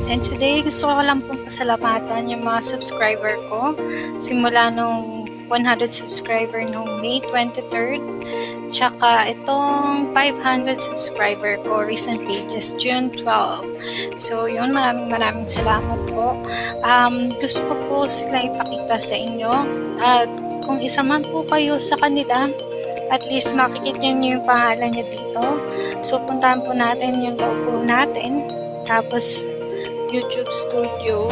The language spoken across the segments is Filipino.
And today, gusto ko lang pong pasalamatan yung mga subscriber ko. Simula nung 100 subscriber nung May 23rd. Tsaka itong 500 subscriber ko recently, just June 12. So yun, maraming salamat po. Gusto ko po sila ipakita sa inyo. At kung isa man po kayo sa kanila, at least makikita niyo yung pangalan niya dito. So puntahan po natin yung logo natin. Tapos YouTube Studio.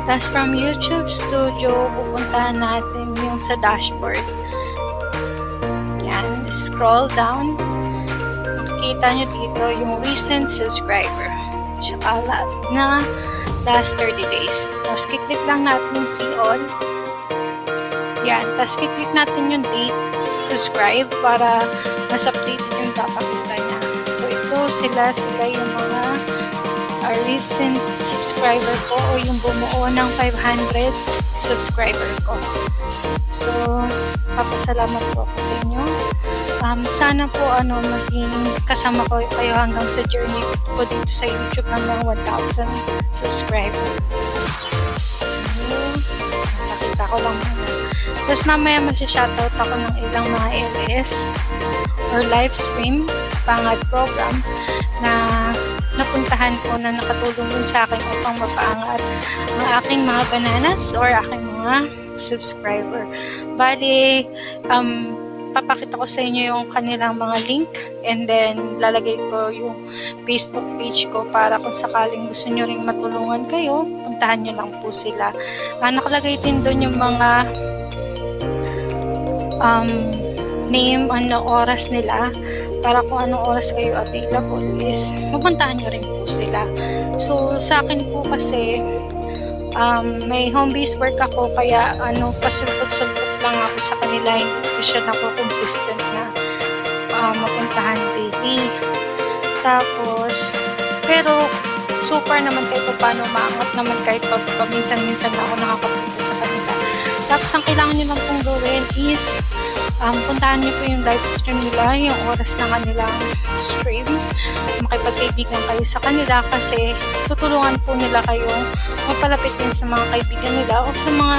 Tapos from YouTube Studio, pupuntahan natin yung sa dashboard. Yan, scroll down. Makikita nyo dito yung recent subscriber. Tsaka na last 30 days. Tapos kiklik lang natin yung see all. Yan, tapos kiklik natin yung date, subscribe para mas updated yung papakita niya. So ito sila yung mga recent subscriber ko o yung bumuo ng 500 subscriber ko. So papasalamat po ako sa inyo. Sana po maging kasama ko kayo hanggang sa journey ko dito sa YouTube hanggang 1,000 subscriber. So nakita ko lang muna. Tapos mamaya mag-shoutout ako ng ilang mga LS or live stream Paangat program na napuntahan ko na nakatulong din sa akin upang mapaangat ang aking mga bananas or aking mga subscriber. Bali, papakita ko sa inyo yung kanilang mga link and then lalagay ko yung Facebook page ko para kung sakaling gusto nyo ring matulungan kayo, puntahan nyo lang po sila. Nakalagay din doon yung mga name, oras nila para kung anong oras kayo available is mapuntahan nyo rin po sila. So sa akin po kasi may home based work ako kaya pasulpot-sulpot lang ako sa kanila, hindi ko siya consistent na mapuntahan daily. Tapos pero so far naman kahit paano maangat naman kahit paminsan-minsan na ako nakakapunta sa kanila. Tapos ang kailangan nyo lang pong gawin is puntahan nyo po yung live stream nila, yung oras ng kanilang stream. Makipagkaibigan kayo sa kanila kasi tutulungan po nila kayo mapalapit din sa mga kaibigan nila o sa mga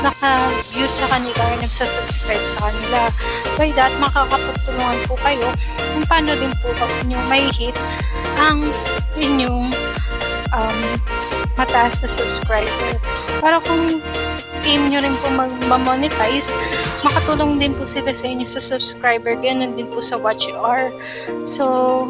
naka-view sa kanila or nagsasubscribe sa kanila. By that, makakapagtulungan po kayo kung paano din po nyo may hit ang inyong mataas na subscriber. Para kung aim nyo rin po mag-monetize, makatulong din po sila sa inyo sa subscriber, ganun din po sa watch hour. So,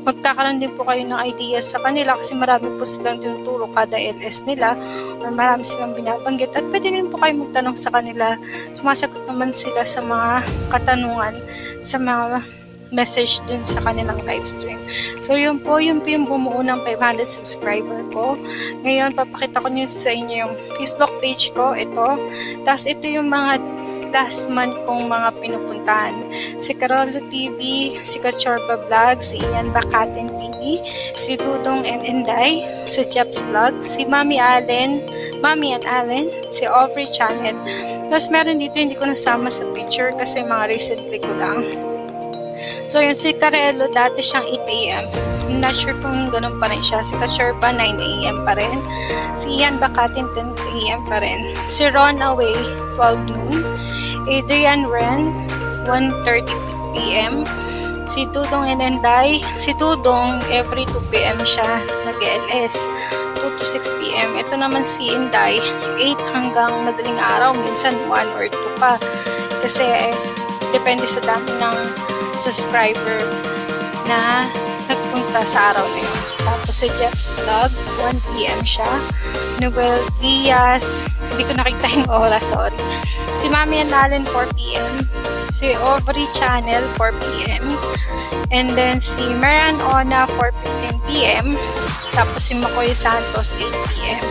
magkakaroon din po kayo ng ideas sa kanila kasi marami po silang tinuturo kada LS nila or marami silang binabanggit at pwede rin po kayo magtanong sa kanila. Sumasagot naman sila sa mga katanungan, sa mga message din sa kanilang live stream. So yun po yung bumuo ng 500 subscriber ko. Ngayon papakita ko nyo sa inyo yung Facebook page ko, ito. Tapos ito yung mga last month kong mga pinupuntahan. Si Carolo TV, si Kachorba Vlog, si Ian Bakatin TV, si Dudong and Inday, si Jeps Vlog, si Mami and Allen, si Aubrey Channel. Tapos meron dito hindi ko nasama sa picture kasi mga recently ko lang. So yun, si Carelo dati siyang 8 AM. I'm not sure kung ganun pa rin siya. Si Kachorba 9 AM pa rin. Si Ian Bakatin 10 AM pa rin. Si Ron Away 12 noon. Adrian Ren 1:30 PM. Si Dudong and Enday. Si Dudong every 2 PM siya nag-LS. 2 to 6 PM. Ito naman si Inday 8 hanggang madaling araw. Minsan 1 or 2 pa. Kasi depende sa dami ng subscriber na nagpunta sa araw na yun. Tapos si Jeff's Vlog 1 PM siya. Noel Diaz, hindi ko nakita yung oras, sorry. Si Mami and Allen 4 PM. Si Aubrey Channel 4 PM. And then si Maran Ona 4:15 PM. Tapos si Makoy Santos 8 PM.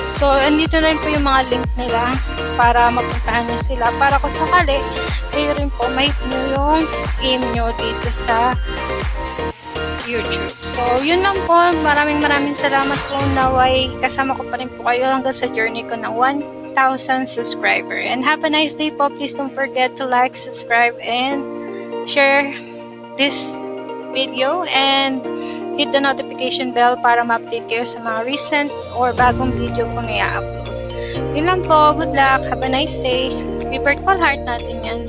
So andito na rin po yung mga link nila para mapuntahan nyo sila para kung sakali kayo rin po may nyo yung aim nyo dito sa YouTube. So yun lang po, maraming salamat po, naway kasama ko pa rin po kayo hanggang sa journey ko ng 1,000 subscriber. And have a nice day po. Please don't forget to like, subscribe, and share this video and hit the notification bell para ma-update kayo sa mga recent or bagong video kung i-upload. Yun lang po. Good luck. Have a nice day. Favorite call heart natin yan.